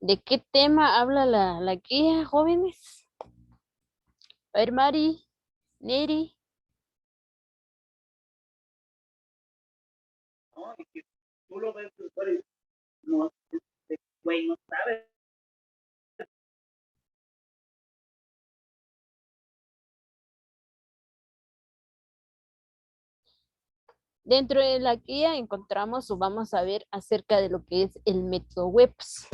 ¿De qué tema habla la guía, jóvenes? A ver, Mari, Neri. No, es que tú lo ves, pero no, este güey no sabe. Dentro de la guía encontramos o vamos a ver acerca de lo que es el método WEPS.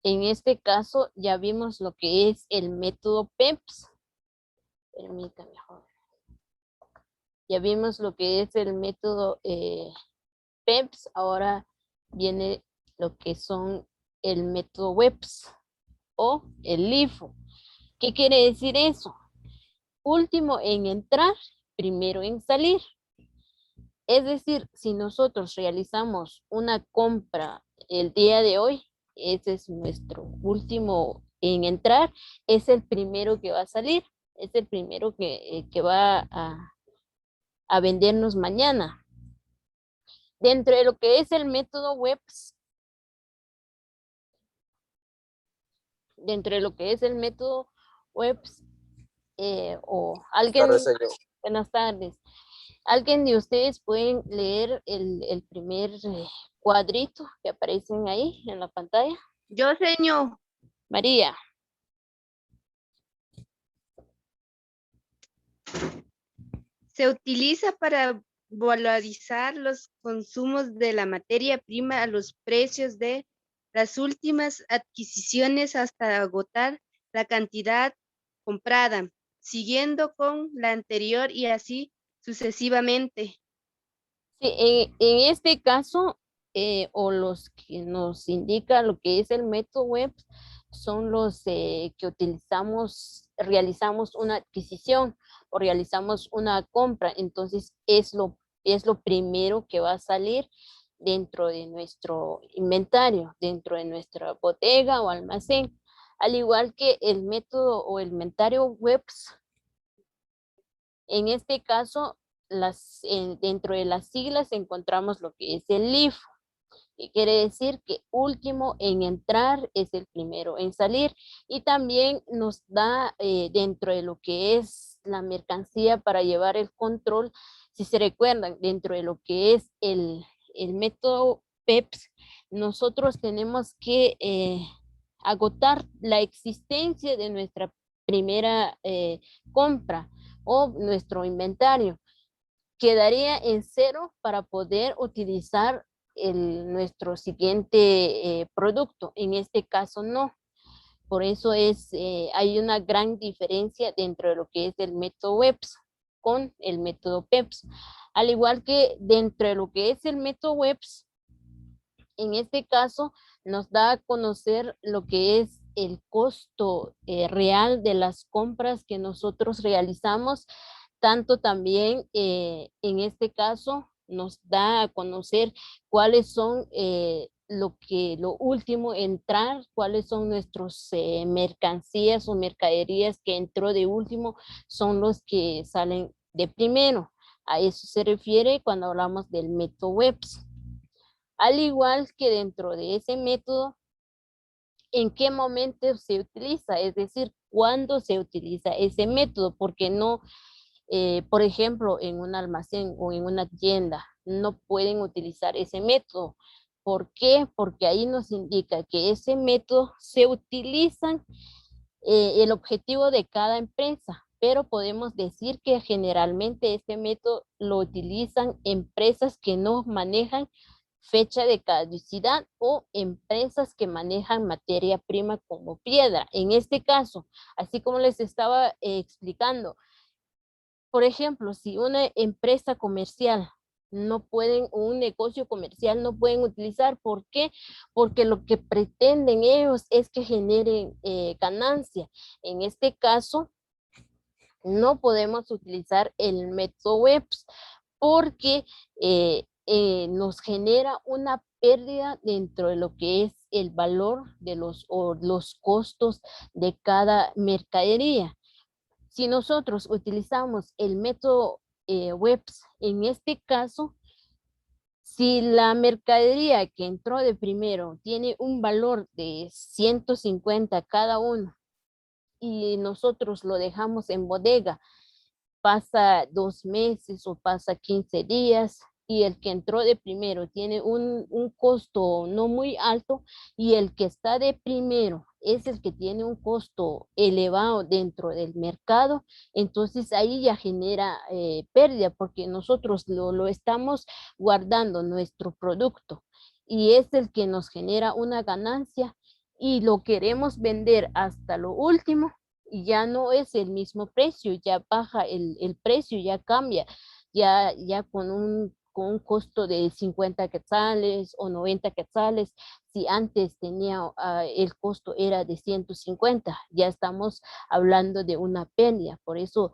En este caso ya vimos lo que es el método PEPS. Permítame, joven. Ya vimos lo que es el método PEPS. Ahora viene lo que son el método WEPS o el LIFO. ¿Qué quiere decir eso? Último en entrar, primero en salir. Es decir, si nosotros realizamos una compra el día de hoy, ese es nuestro último en entrar, es el primero que va a salir, es el primero que va a vendernos mañana. Dentro de lo que es el método WEPS, dentro de lo que es el método WEPS, o alguien, buenas tardes, ¿alguien de ustedes pueden leer el primer cuadrito que aparecen ahí en la pantalla? Yo, señor. María. Se utiliza para valorizar los consumos de la materia prima a los precios de las últimas adquisiciones hasta agotar la cantidad comprada, siguiendo con la anterior y así sucesivamente. Sí, en este caso, o los que nos indica lo que es el método web, son los que utilizamos, realizamos una adquisición o realizamos una compra. Entonces, es lo primero que va a salir dentro de nuestro inventario, dentro de nuestra bodega o almacén. Al igual que el método o el inventario webs, en este caso, dentro de las siglas encontramos lo que es el LIFO, que quiere decir que último en entrar es el primero en salir, y también nos da dentro de lo que es la mercancía para llevar el control. Si se recuerdan, dentro de lo que es el método PEPS, nosotros tenemos que agotar la existencia de nuestra primera compra o nuestro inventario. Quedaría en cero para poder utilizar nuestro siguiente producto. En este caso no. Por eso hay una gran diferencia dentro de lo que es el método WEPS con el método PEPS. Al igual que dentro de lo que es el método WEPS, en este caso nos da a conocer lo que es el costo real de las compras que nosotros realizamos, tanto también en este caso nos da a conocer cuáles son lo último entrar, cuáles son nuestros mercancías o mercaderías que entró de último, son los que salen de primero. A eso se refiere cuando hablamos del método WEPS. Al igual que dentro de ese método, ¿en qué momento se utiliza? Es decir, ¿cuándo se utiliza ese método? Porque no, por ejemplo, en un almacén o en una tienda, no pueden utilizar ese método. ¿Por qué? Porque ahí nos indica que ese método se utiliza el objetivo de cada empresa, pero podemos decir que generalmente este método lo utilizan empresas que no manejan fecha de caducidad o empresas que manejan materia prima como piedra. En este caso, así como les estaba explicando, por ejemplo, si una empresa comercial no pueden, un negocio comercial no pueden utilizar, ¿por qué? Porque lo que pretenden ellos es que generen ganancia. En este caso, no podemos utilizar el método WEPS porque nos genera una pérdida dentro de lo que es el valor de los costos de cada mercadería. Si nosotros utilizamos el método WEPS, en este caso, Si la mercadería que entró de primero tiene un valor de 150 cada uno y nosotros lo dejamos en bodega, pasa 2 meses o pasa 15 días y el que entró de primero tiene un costo no muy alto y el que está de primero es el que tiene un costo elevado dentro del mercado, entonces ahí ya genera pérdida porque nosotros lo estamos guardando nuestro producto y es el que nos genera una ganancia y lo queremos vender hasta lo último y ya no es el mismo precio, ya baja el precio, ya cambia, ya con un costo de 50 quetzales o 90 quetzales, si antes tenía el costo era de 150, ya estamos hablando de una pérdida, por eso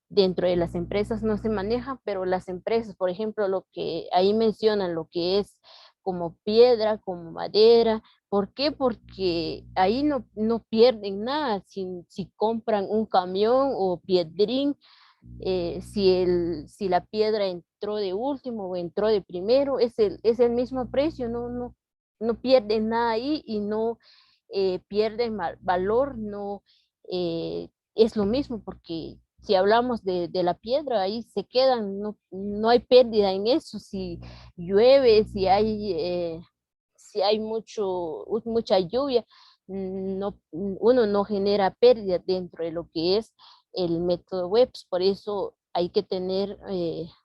dentro de las empresas no se maneja, pero las empresas, por ejemplo, lo que ahí mencionan, lo que es como piedra, como madera. ¿Por qué? Porque ahí no pierden nada si compran un camión o piedrín, si la piedra entró de último o entró de primero, es el mismo precio, no pierden nada ahí y no pierden valor, no es lo mismo porque si hablamos de la piedra, ahí se quedan, no hay pérdida en eso, si llueve, si hay mucha lluvia, uno no genera pérdida dentro de lo que es el método WEPS, por eso hay que tener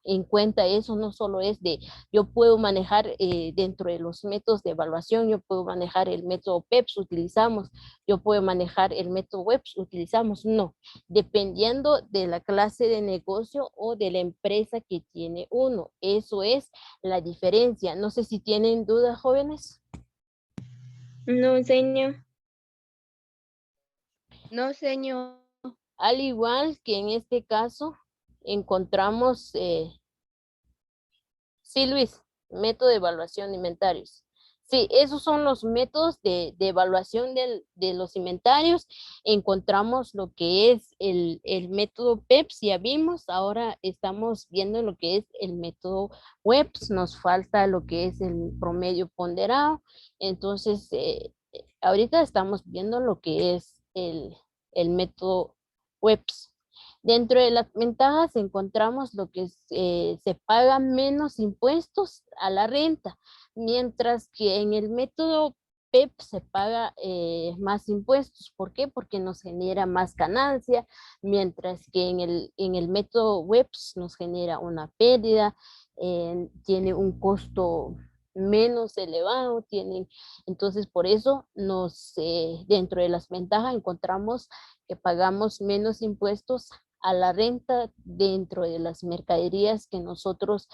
en cuenta eso, no solo es de yo puedo manejar dentro de los métodos de evaluación, yo puedo manejar el método PEPS, utilizamos, yo puedo manejar el método WEPS, utilizamos, no, dependiendo de la clase de negocio o de la empresa que tiene uno, eso es la diferencia. No sé si tienen dudas, jóvenes. No, señor. No, señor. Al igual que en este caso, encontramos, sí, Luis, método de evaluación de inventarios. Sí, esos son los métodos de evaluación de los inventarios. Encontramos lo que es el método PEPS, ya vimos, ahora estamos viendo lo que es el método WEPS, nos falta lo que es el promedio ponderado. Entonces, ahorita estamos viendo lo que es el método WEPS. Dentro de las ventajas encontramos lo que se paga menos impuestos a la renta, mientras que en el método PEP se paga más impuestos. ¿Por qué? Porque nos genera más ganancia, mientras que en el método WEPS nos genera una pérdida, tiene un costo menos elevado, entonces por eso dentro de las ventajas encontramos que pagamos menos impuestos a la renta dentro de las mercaderías que nosotros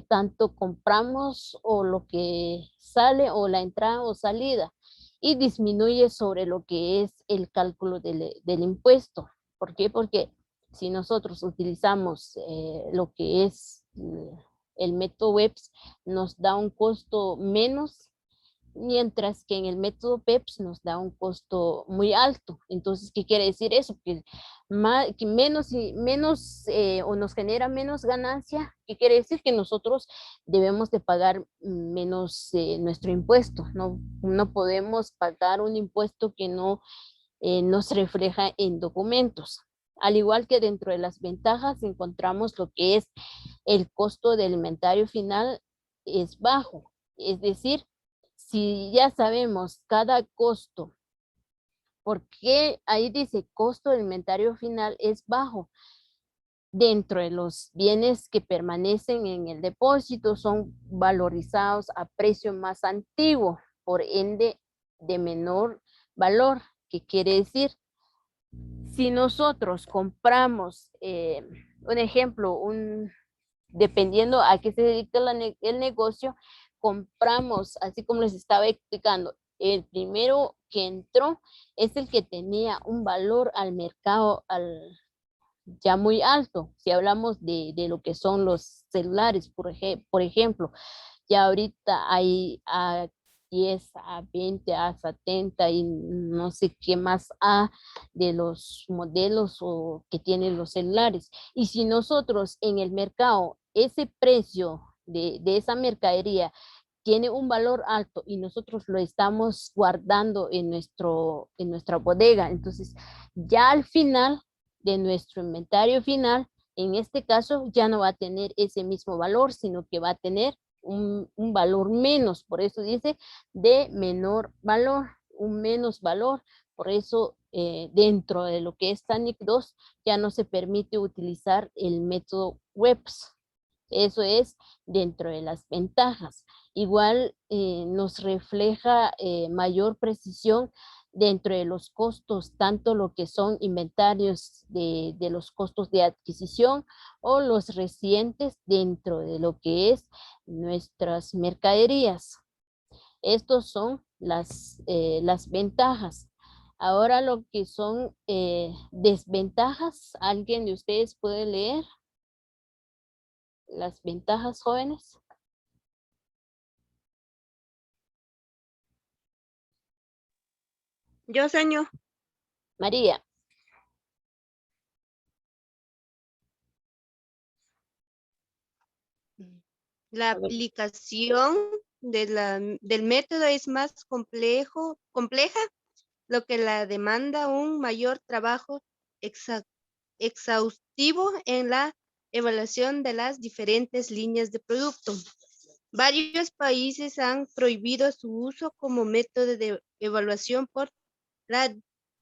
tanto compramos o lo que sale o la entrada o salida y disminuye sobre lo que es el cálculo del impuesto. ¿Por qué? Porque si nosotros utilizamos lo que es el método WEPS, nos da un costo menos mientras que en el método PEPS nos da un costo muy alto. Entonces, ¿qué quiere decir eso? Que menos y menos o nos genera menos ganancia. ¿Qué quiere decir? Que nosotros debemos de pagar menos nuestro impuesto. No podemos pagar un impuesto que no nos refleja en documentos. Al igual que dentro de las ventajas encontramos lo que es el costo del inventario final es bajo. Es decir, si ya sabemos cada costo, porque ahí dice costo del inventario final es bajo. Dentro de los bienes que permanecen en el depósito son valorizados a precio más antiguo, por ende de menor valor. ¿Qué quiere decir? Si nosotros compramos, un ejemplo, dependiendo a qué se dedica el negocio, compramos, así como les estaba explicando, el primero que entró es el que tenía un valor al mercado ya muy alto. Si hablamos de lo que son los celulares, por ejemplo, ya ahorita hay a 10, a 20, a 70 y no sé qué más de los modelos o que tienen los celulares. Y si nosotros en el mercado ese precio de esa mercadería tiene un valor alto y nosotros lo estamos guardando en nuestra bodega, entonces ya al final de nuestro inventario final, en este caso ya no va a tener ese mismo valor, sino que va a tener un valor menos, por eso dice de menor valor, un menos valor, por eso dentro de lo que es TANIC 2 ya no se permite utilizar el método WEPS. Eso es dentro de las ventajas. Igual nos refleja mayor precisión dentro de los costos, tanto lo que son inventarios de los costos de adquisición o los recientes dentro de lo que es nuestras mercaderías. Estos son las ventajas. Ahora lo que son desventajas, ¿alguien de ustedes puede leer las ventajas, jóvenes? Yo, señor. María. La A ver. aplicación del método es más compleja, lo que la demanda un mayor trabajo exhaustivo en la evaluación de las diferentes líneas de producto. Varios países han prohibido su uso como método de evaluación por la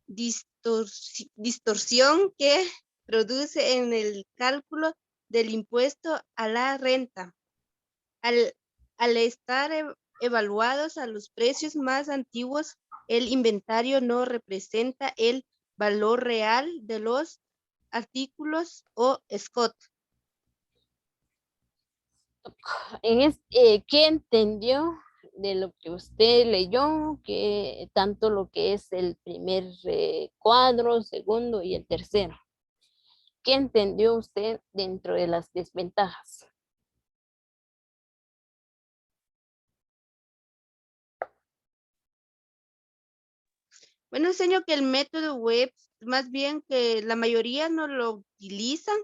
distorsión que produce en el cálculo del impuesto a la renta. Al estar evaluados a los precios más antiguos, el inventario no representa el valor real de los artículos o SCOT. ¿Qué entendió de lo que usted leyó? Que tanto lo que es el primer cuadro, segundo y el tercero. ¿Qué entendió usted dentro de las desventajas? Bueno, enseño que el método web, más bien que la mayoría no lo utilizan.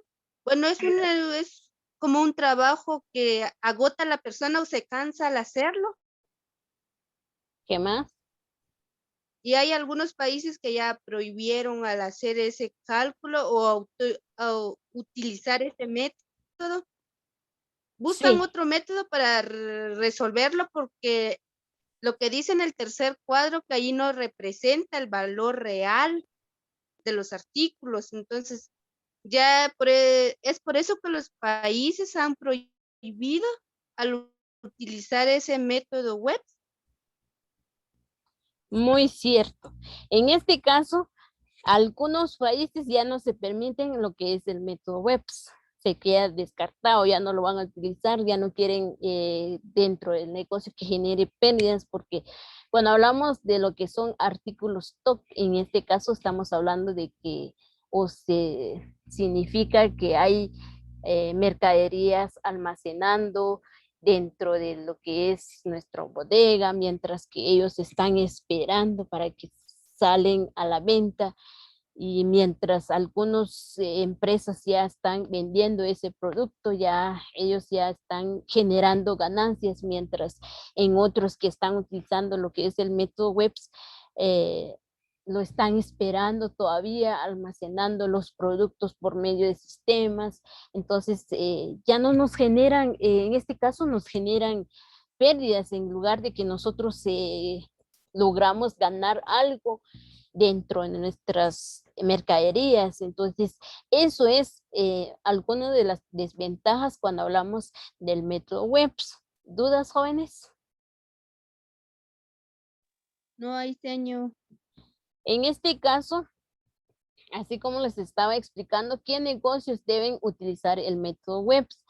Bueno, es como un trabajo que agota a la persona o se cansa al hacerlo. ¿Qué más? Y hay algunos países que ya prohibieron al hacer ese cálculo o utilizar ese método. Buscan Sí, otro método para resolverlo porque lo que dice en el tercer cuadro que ahí no representa el valor real de los artículos. Entonces, es por eso que los países han prohibido al utilizar ese método web. muy cierto. En este caso, algunos países ya no se permiten lo que es el método WEPS. Se queda descartado, ya no lo van a utilizar, ya no quieren dentro del negocio que genere pérdidas, porque cuando hablamos de lo que son artículos stock, en este caso estamos hablando de que o se significa que hay mercaderías almacenando dentro de lo que es nuestra bodega, mientras que ellos están esperando para que salen a la venta y mientras algunas empresas ya están vendiendo ese producto, ya ellos ya están generando ganancias, mientras en otros que están utilizando lo que es el método WEPS, lo están esperando todavía, almacenando los productos por medio de sistemas. Entonces, ya no nos generan, en este caso nos generan pérdidas en lugar de que nosotros logramos ganar algo dentro de nuestras mercaderías. Entonces, eso es alguna de las desventajas cuando hablamos del método WEPS. ¿Dudas, jóvenes? No hay señor. En este caso, así como les estaba explicando, ¿qué negocios deben utilizar el método WEPS?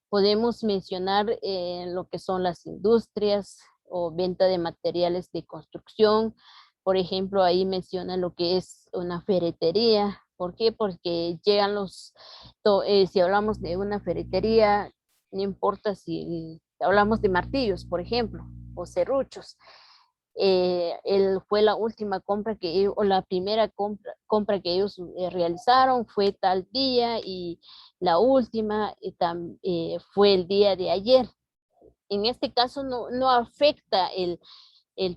Podemos mencionar lo que son las industrias o venta de materiales de construcción. Por ejemplo, ahí menciona lo que es una ferretería. ¿Por qué? Porque llegan si hablamos de una ferretería, no importa si hablamos de martillos, por ejemplo, o serruchos. Fue la última compra o la primera compra que ellos realizaron fue tal día y la última fue el día de ayer. En este caso no afecta el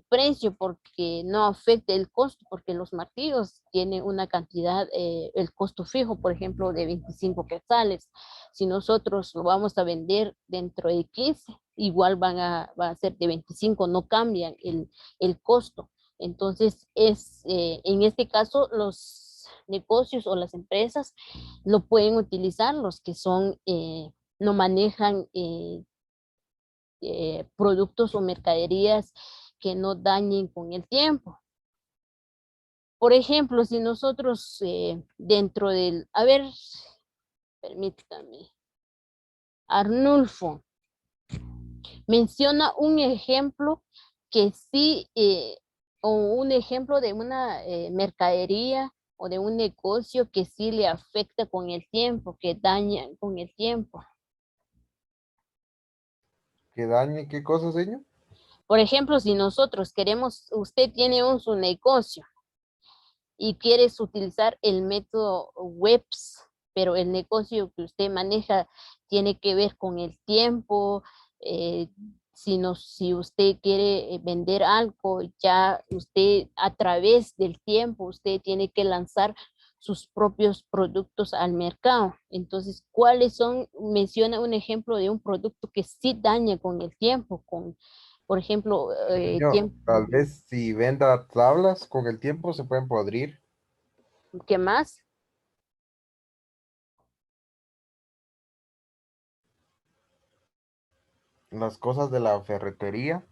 precio porque no afecta el costo, porque los martillos tienen una cantidad, el costo fijo, por ejemplo, de 25 quetzales. Si nosotros lo vamos a vender dentro de 15, igual va a ser de 25, no cambian el costo. Entonces, en este caso, los negocios o las empresas lo pueden utilizar, los que no manejan productos o mercaderías que no dañen con el tiempo. Por ejemplo, si nosotros dentro del, a ver, permítame, Arnulfo menciona un ejemplo que sí, o un ejemplo de una mercadería o de un negocio que sí le afecta con el tiempo, que daña con el tiempo. ¿Que dañe qué cosa, señor? Por ejemplo, si nosotros queremos, usted tiene su negocio y quieres utilizar el método WEPS, pero el negocio que usted maneja tiene que ver con el tiempo, si usted quiere vender algo, ya usted a través del tiempo, usted tiene que lanzar sus propios productos al mercado. Entonces, ¿cuáles son? Menciona un ejemplo de un producto que sí daña con el tiempo, por ejemplo, Señor, tiempo. tal vez si venda tablas, con el tiempo se pueden podrir. ¿Qué más? Las cosas de la ferretería.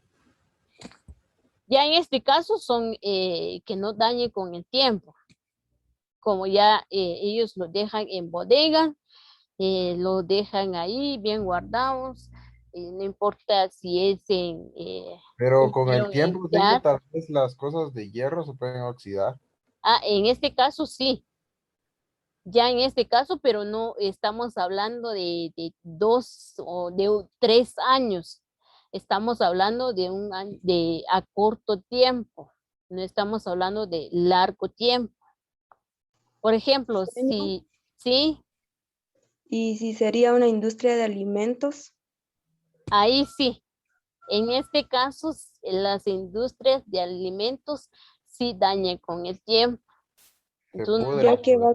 Ya en este caso son que no dañe con el tiempo, como ya ellos lo dejan en bodega, lo dejan ahí bien guardados, no importa si es Pero con el hicieron en tiempo, señor, jar. tal vez las cosas de hierro se pueden oxidar. En este caso sí, ya en este caso, pero no estamos hablando de 3 años. Estamos hablando de un año, de a corto tiempo. No estamos hablando de largo tiempo. Por ejemplo, Señor, sí, ¿y si sería una industria de alimentos? ahí sí. En este caso, las industrias de alimentos sí dañan con el tiempo. Se Entonces, pudre. Ya que va,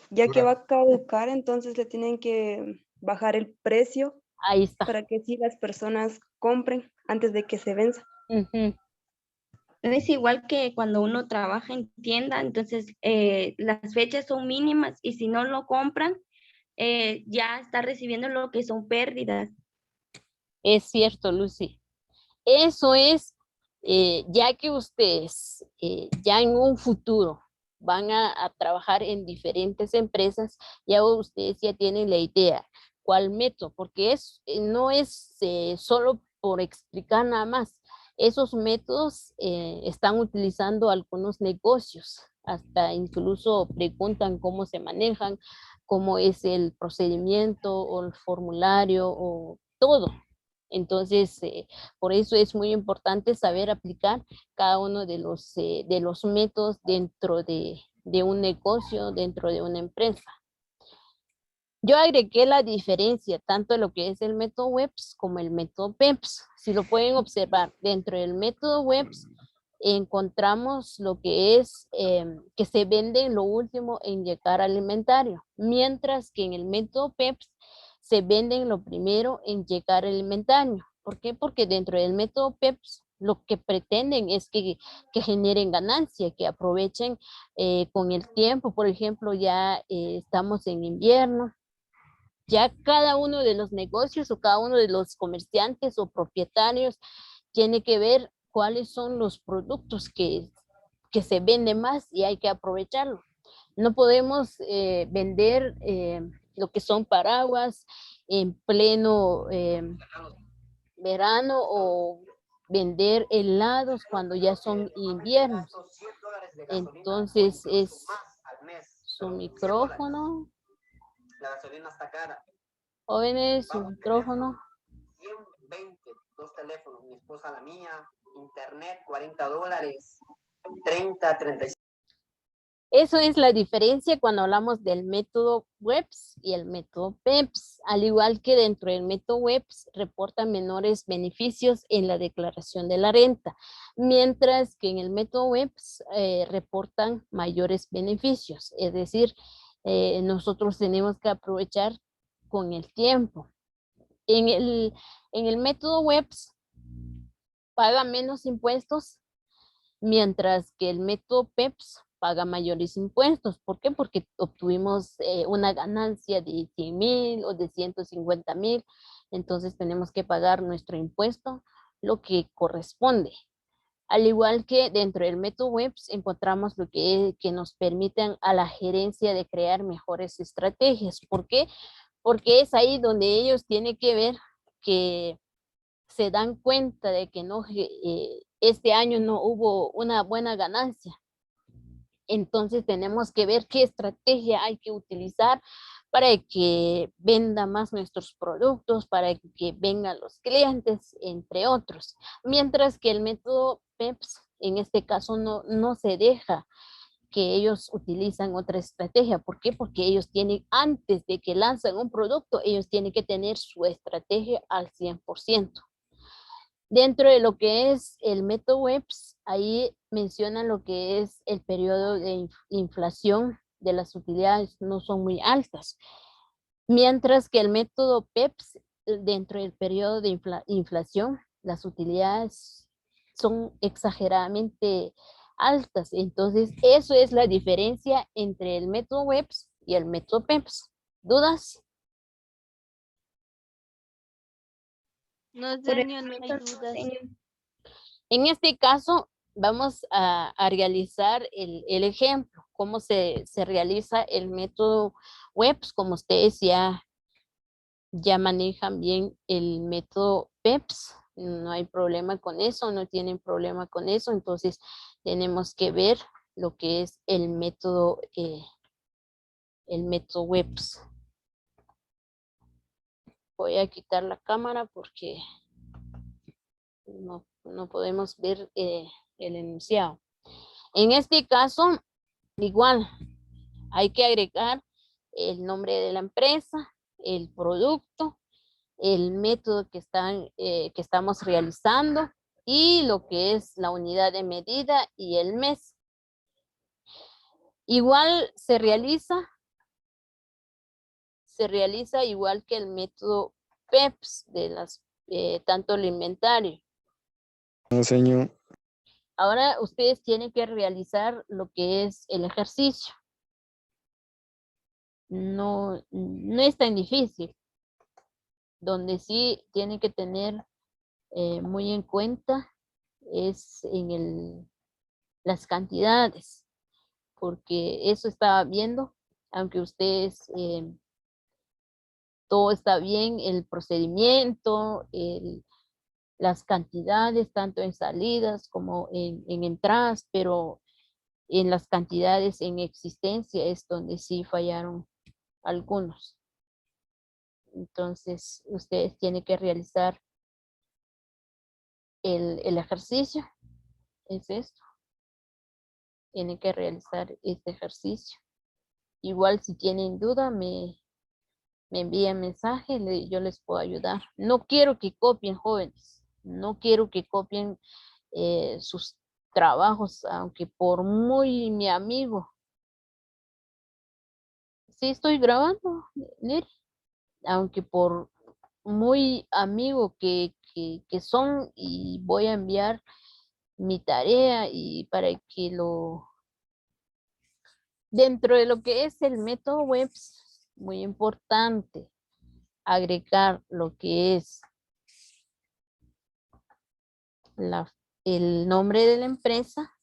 ya que Dura. va a caducar, entonces le tienen que bajar el precio ahí está. para que sí las personas compren antes de que se venza. Ujú. Es igual que cuando uno trabaja en tienda, entonces las fechas son mínimas y si no lo compran, ya está recibiendo lo que son pérdidas. Es cierto, Lucy. Eso es, ya que ustedes ya en un futuro van a trabajar en diferentes empresas, ya ustedes ya tienen la idea cuál método, porque no es solo por explicar nada más. Esos métodos están utilizando algunos negocios, hasta incluso preguntan cómo se manejan, cómo es el procedimiento o el formulario o todo. Entonces, por eso es muy importante saber aplicar cada uno de los métodos dentro de un negocio, dentro de una empresa. Yo agregué la diferencia tanto de lo que es el método WEPS como el método PEPS. Si lo pueden observar, dentro del método WEPS encontramos lo que es que se vende lo último en llegar al inventario, mientras que en el método PEPS se venden lo primero en llegar al inventario. ¿Por qué? Porque dentro del método PEPS lo que pretenden es que generen ganancia, que aprovechen con el tiempo. Por ejemplo, ya estamos en invierno, ya cada uno de los negocios o cada uno de los comerciantes o propietarios tiene que ver cuáles son los productos que se venden más y hay que aprovecharlo. No podemos vender lo que son paraguas en pleno verano o vender helados cuando ya son inviernos. Entonces es su micrófono. La gasolina está cara. Jóvenes, su Vamos, micrófono. 120, 2 teléfonos, mi esposa la mía, internet $40, 30, 35. Eso es la diferencia cuando hablamos del método WEPS y el método PEPS. Al igual que dentro del método WEPS reportan menores beneficios en la declaración de la renta, mientras que en el método WEPS reportan mayores beneficios. Es decir, nosotros tenemos que aprovechar con el tiempo. En el método WEPS paga menos impuestos, mientras que el método PEPS paga mayores impuestos. ¿Por qué? Porque obtuvimos una ganancia de 100,000 o de 150,000, entonces tenemos que pagar nuestro impuesto, lo que corresponde. Al igual que dentro del método WEPS encontramos lo que nos permiten a la gerencia de crear mejores estrategias. ¿Por qué? Porque es ahí donde ellos tienen que ver que se dan cuenta de que no, este año no hubo una buena ganancia. Entonces tenemos que ver qué estrategia hay que utilizar para que venda más nuestros productos, para que vengan los clientes, entre otros. Mientras que el método PEPS, en este caso, no se deja que ellos utilizan otra estrategia. ¿Por qué? Porque ellos tienen, antes de que lanzan un producto, ellos tienen que tener su estrategia al 100%. Dentro de lo que es el método WEPS, ahí mencionan lo que es el periodo de inflación de las utilidades, no son muy altas. Mientras que el método PEPS, dentro del periodo de inflación, las utilidades son exageradamente altas. Entonces, eso es la diferencia entre el método WEPS y el método PEPS. ¿Dudas? No, Por el señor, no hay momento no, dudas. señor. En este caso, vamos a realizar el ejemplo, cómo se realiza el método WEPS, como ustedes ya manejan bien el método PEPS, no hay problema con eso, no tienen problema con eso, entonces tenemos que ver lo que es el método WEPS. Voy a quitar la cámara porque no podemos ver el enunciado. En este caso, igual, hay que agregar el nombre de la empresa, el producto, el método que estamos realizando y lo que es la unidad de medida y el mes. Igual se realiza igual que el método PEPS de tanto el inventario. No, señor. Ahora ustedes tienen que realizar lo que es el ejercicio. No es tan difícil. Donde sí tienen que tener muy en cuenta es en las cantidades, porque eso estaba viendo, aunque ustedes todo está bien, el procedimiento, las cantidades, tanto en salidas como en entradas, pero en las cantidades en existencia es donde sí fallaron algunos. Entonces, ustedes tienen que realizar el ejercicio, es esto. Tienen que realizar este ejercicio. Igual si tienen duda, me envían mensaje, yo les puedo ayudar. No quiero que copien, jóvenes. No quiero que copien sus trabajos, aunque por muy mi amigo. Sí, estoy grabando, Neri. Aunque por muy amigo que son, y voy a enviar mi tarea y para que dentro de lo que es el método WEPS, muy importante agregar lo que es el nombre de la empresa,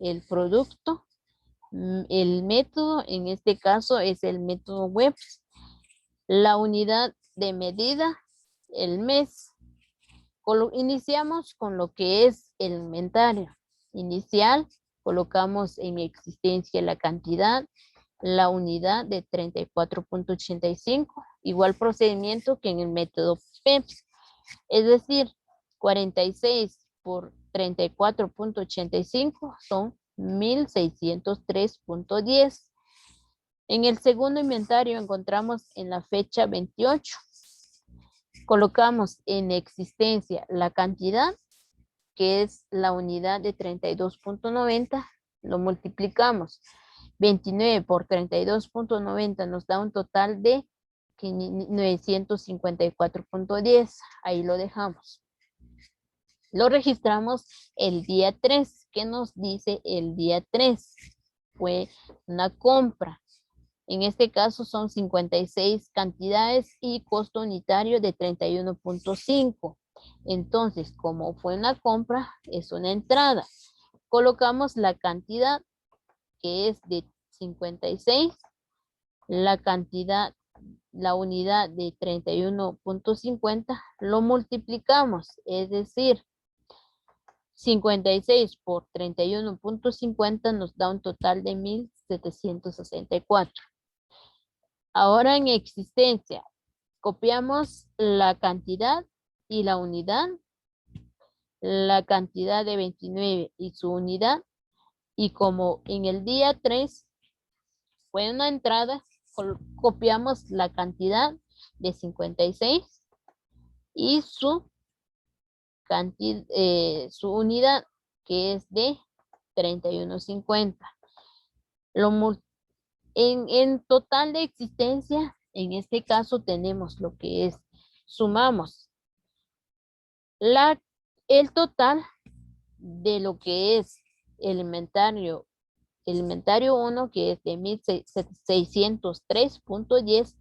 el producto, el método, en este caso es el método WEPS, la unidad de medida, el mes. Iniciamos con lo que es el inventario inicial, colocamos en existencia la cantidad, la unidad de 34.85, igual procedimiento que en el método PEPS, es decir, 46 por 34.85 son 1603.10. En el segundo inventario encontramos en la fecha 28. Colocamos en existencia la cantidad, que es la unidad de 32.90, lo multiplicamos. 29 por 32.90 nos da un total de 954.10. Ahí lo dejamos. Lo registramos el día 3. ¿Qué nos dice el día 3? Fue una compra. En este caso son 56 cantidades y costo unitario de 31.5. Entonces, como fue una compra, es una entrada. Colocamos la cantidad, que es de 56, la cantidad, la unidad de 31.50, lo multiplicamos, es decir, 56 por 31.50 nos da un total de 1764. Ahora en existencia, copiamos la cantidad y la unidad, la cantidad de 29 y su unidad, y como en el día 3 fue una entrada, copiamos la cantidad de 56 y su unidad, que es de 31.50. En total de existencia, en este caso tenemos lo que es, sumamos el total de lo que es el inventario 1, que es de 1603.10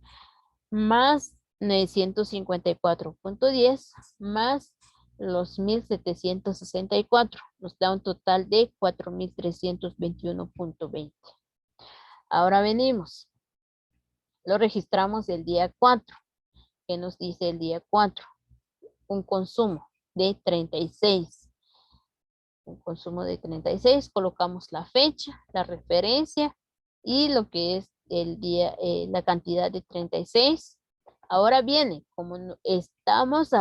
más 954.10 más los 1764. Nos da un total de 4321.20. Ahora venimos. Lo registramos el día 4. ¿Qué nos dice el día 4? Un consumo de 36. Un consumo de 36. Colocamos la fecha, la referencia y lo que es el día, la cantidad de 36. Ahora viene, como estamos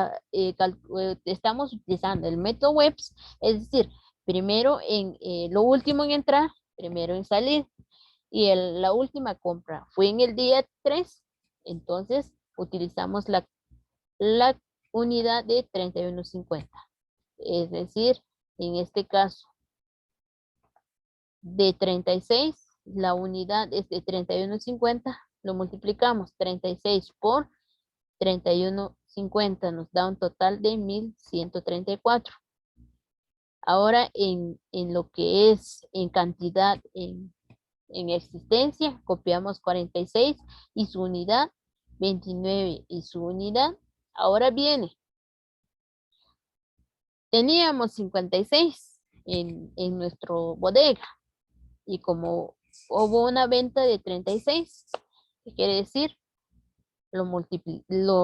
utilizando el método WEPS, es decir, primero en lo último en entrar, primero en salir. Y la última compra fue en el día 3, entonces utilizamos la unidad de 31.50. Es decir, en este caso, de 36, la unidad es de 31.50, lo multiplicamos 36 por 31.50, nos da un total de 1.134. Ahora en lo que es en cantidad, en existencia, copiamos 46 y su unidad, 29 y su unidad. Ahora viene, teníamos 56 en nuestro bodega y como hubo una venta de 36, ¿qué quiere decir? Lo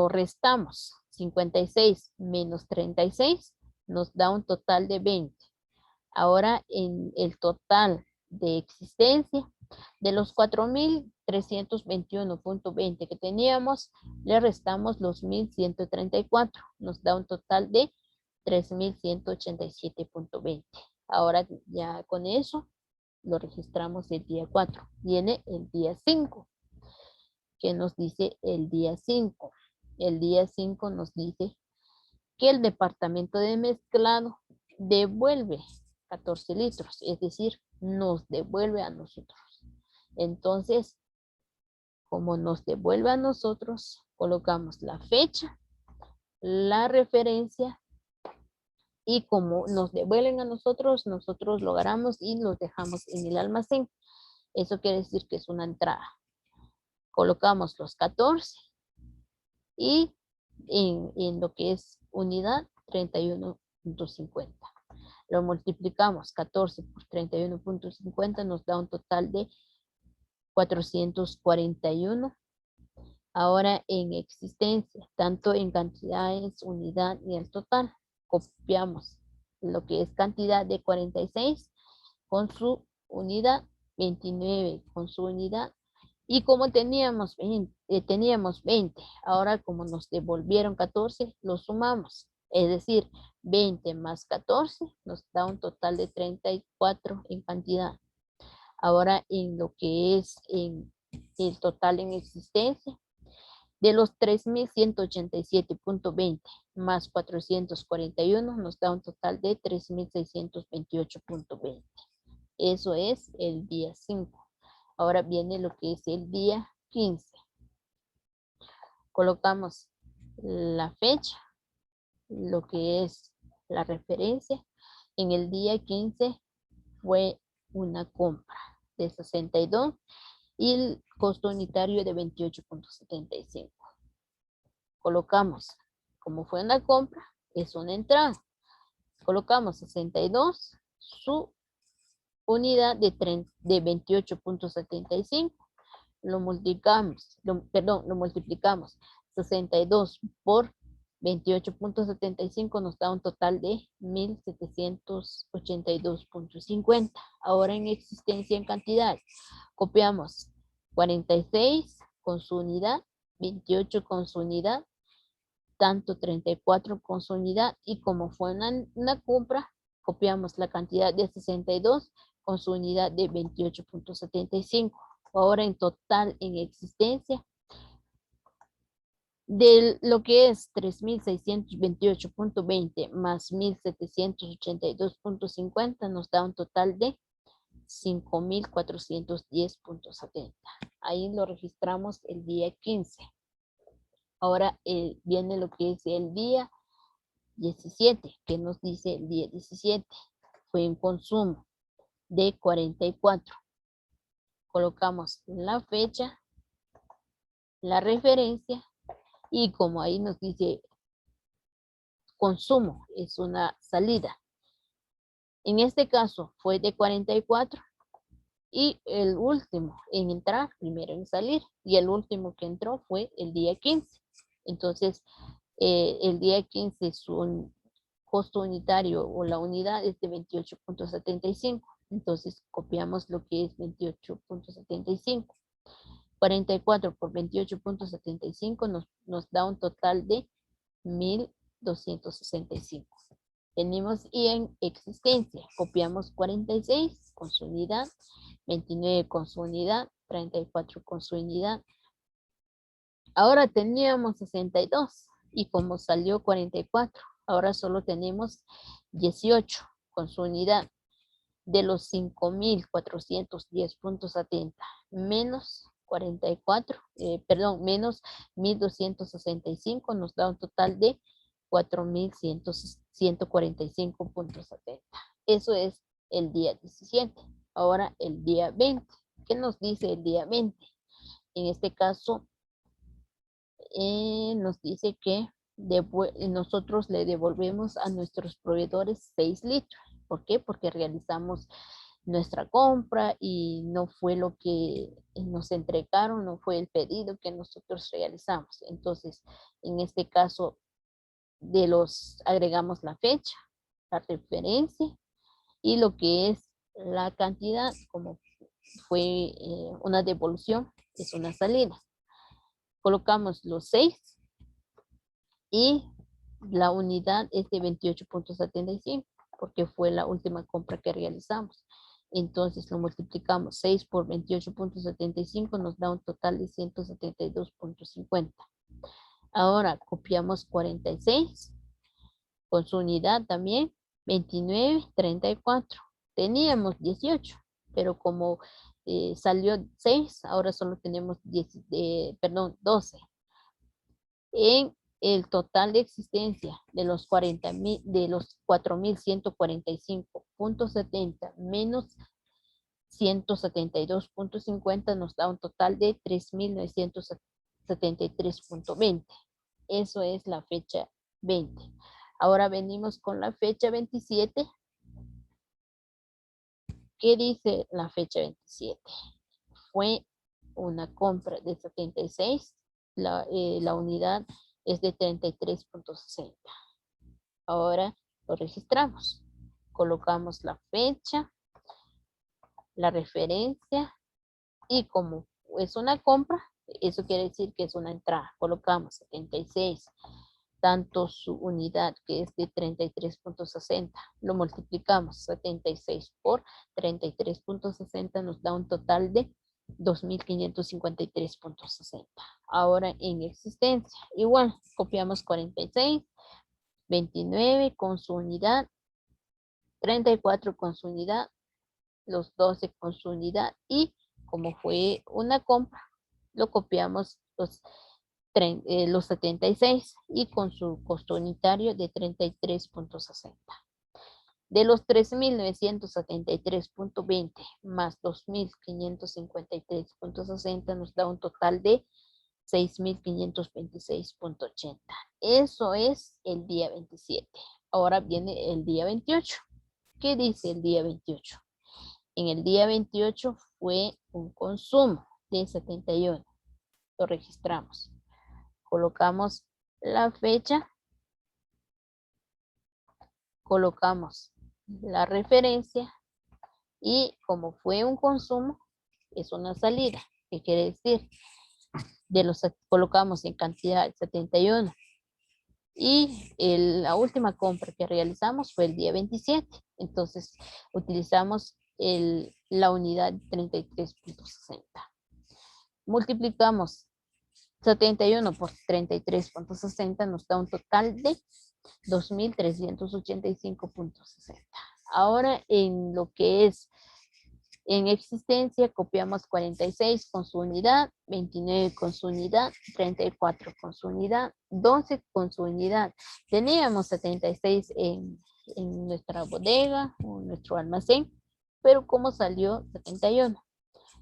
restamos, 56 menos 36 nos da un total de 20. Ahora en el total de existencia, de los 4.321.20 que teníamos, le restamos los 1.134. Nos da un total de 3.187.20. Ahora ya con eso lo registramos el día 4. Viene el día 5. ¿Qué nos dice el día 5? El día 5 nos dice que el departamento de mezclado devuelve 14 litros, es decir, nos devuelve a nosotros. Entonces, como nos devuelve a nosotros, colocamos la fecha, la referencia, y como nos devuelven a nosotros, nosotros lo agarramos y los dejamos en el almacén. Eso quiere decir que es una entrada. Colocamos los 14 y en lo que es unidad 31.50. Lo multiplicamos 14 por 31.50, nos da un total de 441. Ahora en existencia, tanto en cantidades, unidad y el total, copiamos lo que es cantidad de 46 con su unidad, 29 con su unidad, y como teníamos 20, ahora como nos devolvieron 14, lo sumamos, es decir, 20 más 14 nos da un total de 34 en cantidad. Ahora en lo que es en el total en existencia, de los 3.187.20 más 441 nos da un total de 3.628.20. Eso es el día 5. Ahora viene lo que es el día 15. Colocamos la fecha, lo que es la referencia. En el día 15 fue una compra de 62 y el costo unitario de 28.75. Colocamos, como fue una compra, es una entrada. Colocamos 62, su unidad de 28.75. Lo multiplicamos, lo multiplicamos 62 por 28.75 nos da un total de 1.782.50. Ahora en existencia en cantidad, copiamos 46 con su unidad, 28 con su unidad, tanto 34 con su unidad, y como fue una compra, copiamos la cantidad de 62 con su unidad de 28.75. Ahora en total en existencia, de lo que es 3.628.20 más 1.782.50 nos da un total de 5.410.70. Ahí lo registramos el día 15. Ahora viene lo que es el día 17. ¿Qué nos dice el día 17? Fue un consumo de 44. Colocamos la fecha, la referencia, y como ahí nos dice consumo, es una salida. En este caso fue de 44 y el último en entrar, primero en salir, y el último que entró fue el día 15. Entonces, el día 15 su costo unitario o la unidad es de 28.75. Entonces, copiamos lo que es 28.75. 44 por 28.75 nos da un total de 1.265. Tenemos y en existencia, copiamos 46 con su unidad, 29 con su unidad, 34 con su unidad. Ahora teníamos 62 y como salió 44, ahora solo tenemos 18 con su unidad. De los 5.410.70 menos 44, menos 1.265 nos da un total de 4.145.70. Eso es el día 17. Ahora el día 20. ¿Qué nos dice el día 20? En este caso, nos dice que nosotros le devolvemos a nuestros proveedores 6 litros. ¿Por qué? Porque realizamos nuestra compra y no fue lo que nos entregaron, no fue el pedido que nosotros realizamos. Entonces, en este caso, agregamos la fecha, la referencia y lo que es la cantidad, como fue una devolución, es una salida. Colocamos los 6 y la unidad es de 28.75 porque fue la última compra que realizamos. Entonces lo multiplicamos 6 por 28.75 nos da un total de 172.50. Ahora copiamos 46 con su unidad también, 29, 34. Teníamos 18, pero como salió 6, ahora solo tenemos 12. En el total de existencia de los 4.145.70 menos 172.50 nos da un total de 3.973.20. Eso es la fecha 20. Ahora venimos con la fecha 27. ¿Qué dice la fecha 27? Fue una compra de 76. La unidad es de 33.60. Ahora lo registramos. Colocamos la fecha, la referencia y como es una compra, eso quiere decir que es una entrada. Colocamos 76 tanto su unidad, que es de 33.60, lo multiplicamos 76 por 33.60, nos da un total de 2.553.60. Ahora en existencia, igual, copiamos 46, 29 con su unidad, 34 con su unidad, los 12 con su unidad, y como fue una compra, lo copiamos los 76 y con su costo unitario de 33.60. De los 3.973.20 más 2.553.60 nos da un total de 6.526.80. Eso es el día 27. Ahora viene el día 28. ¿Qué dice el día 28? En el día 28 fue un consumo de 71. Lo registramos. Colocamos la fecha, colocamos la referencia y como fue un consumo, es una salida. ¿Qué quiere decir? Colocamos en cantidad 71 y la última compra que realizamos fue el día 27. Entonces utilizamos la unidad 33.60. Multiplicamos 71 por 33.60 nos da un total de 2.385.60. Ahora en lo que es en existencia, copiamos 46 con su unidad, 29 con su unidad, 34 con su unidad, 12 con su unidad. Teníamos 76 en nuestra bodega o nuestro almacén, pero como salió 71,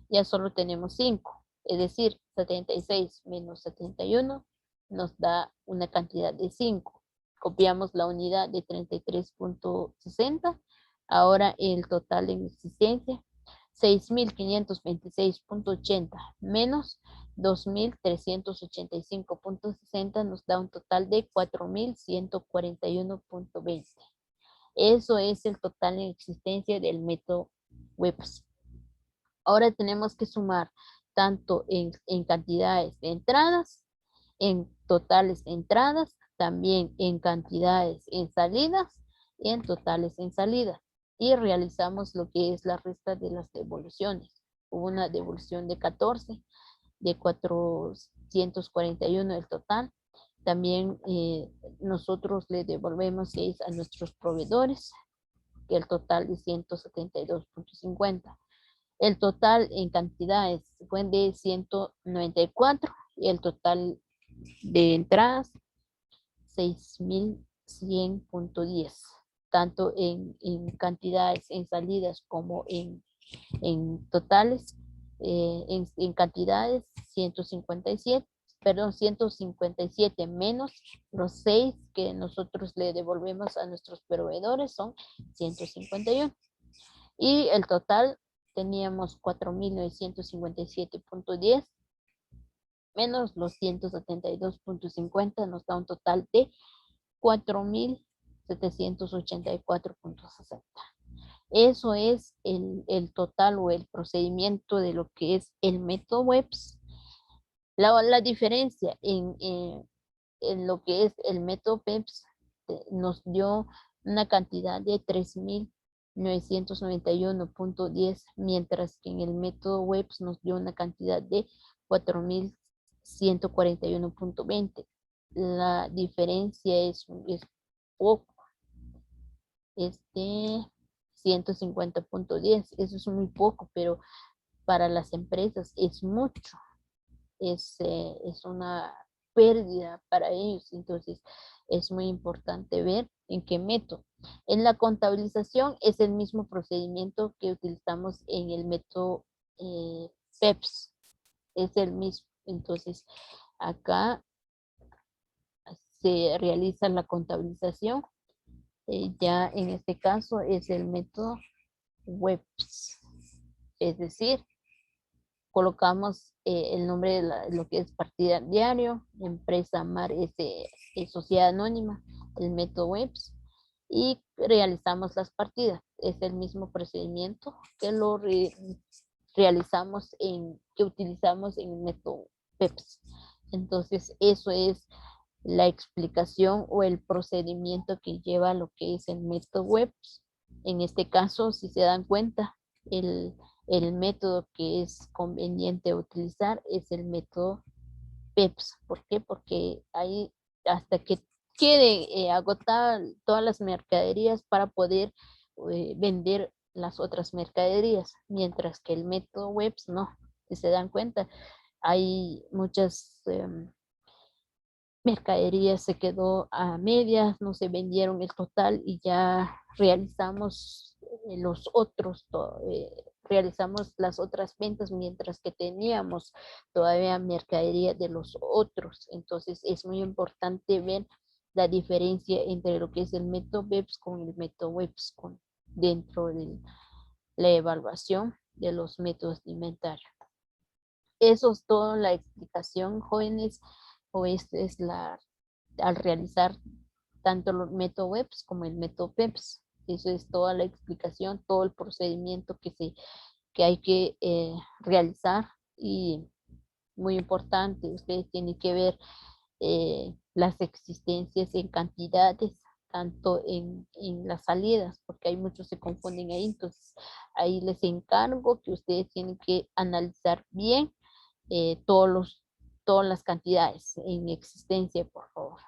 ya solo tenemos 5. Es decir, 76 menos 71 nos da una cantidad de 5. Copiamos la unidad de 33.60. Ahora el total en existencia, 6.526.80 menos 2.385.60 nos da un total de 4.141.20. Eso es el total en existencia del método WEPS. Ahora tenemos que sumar tanto en cantidades de entradas, en totales de entradas, también en cantidades en salidas y en totales en salidas. Y realizamos lo que es la resta de las devoluciones. Hubo una devolución de 14, de 441 el total. También nosotros le devolvemos 6 a nuestros proveedores, que el total de 172.50. El total en cantidades fue de 194 y el total de entradas 6.100.10, tanto en cantidades en salidas como en totales. En cantidades 157 menos los 6 que nosotros le devolvemos a nuestros proveedores son 151. Y el total teníamos 4.957.10 menos los 172.50 nos da un total de 4.784.60. Eso es el total o el procedimiento de lo que es el método WEPS. La diferencia en lo que es el método PEPS nos dio una cantidad de 3.991.10, mientras que en el método WEPS nos dio una cantidad de 4.141.20. La diferencia es poco. 150.10, eso es muy poco, pero para las empresas es mucho. Es una pérdida para ellos. Entonces es muy importante ver en qué método. En la contabilización es el mismo procedimiento que utilizamos en el método PEPS. Es el mismo. Entonces acá se realiza la contabilización. Ya en este caso es el método WEPS. Es decir, colocamos el nombre de lo que es partida diario, empresa Mar Sociedad Anónima, el método WEPS, y realizamos las partidas. Es el mismo procedimiento que lo realizamos que utilizamos en el método PEPS. Entonces eso es la explicación o el procedimiento que lleva lo que es el método WEPS. En este caso, si se dan cuenta, el método que es conveniente utilizar es el método PEPS. ¿Por qué? Porque ahí hasta que quede agotar todas las mercaderías para poder vender las otras mercaderías, mientras que el método WEPS no. Si se dan cuenta, hay muchas mercaderías se quedó a medias, no se vendieron el total y ya realizamos los otros, realizamos las otras ventas mientras que teníamos todavía mercadería de los otros. Entonces es muy importante ver la diferencia entre lo que es el método BEPS con el método WEPS dentro de la evaluación de los métodos de inventario. Eso es toda la explicación, jóvenes, o esta es al realizar tanto el método WEPS como el método PEPS. Eso es toda la explicación, todo el procedimiento que hay que realizar y muy importante, ustedes tienen que ver las existencias en cantidades, tanto en las salidas, porque hay muchos se confunden ahí, entonces ahí les encargo que ustedes tienen que analizar bien todas las cantidades en existencia, por favor.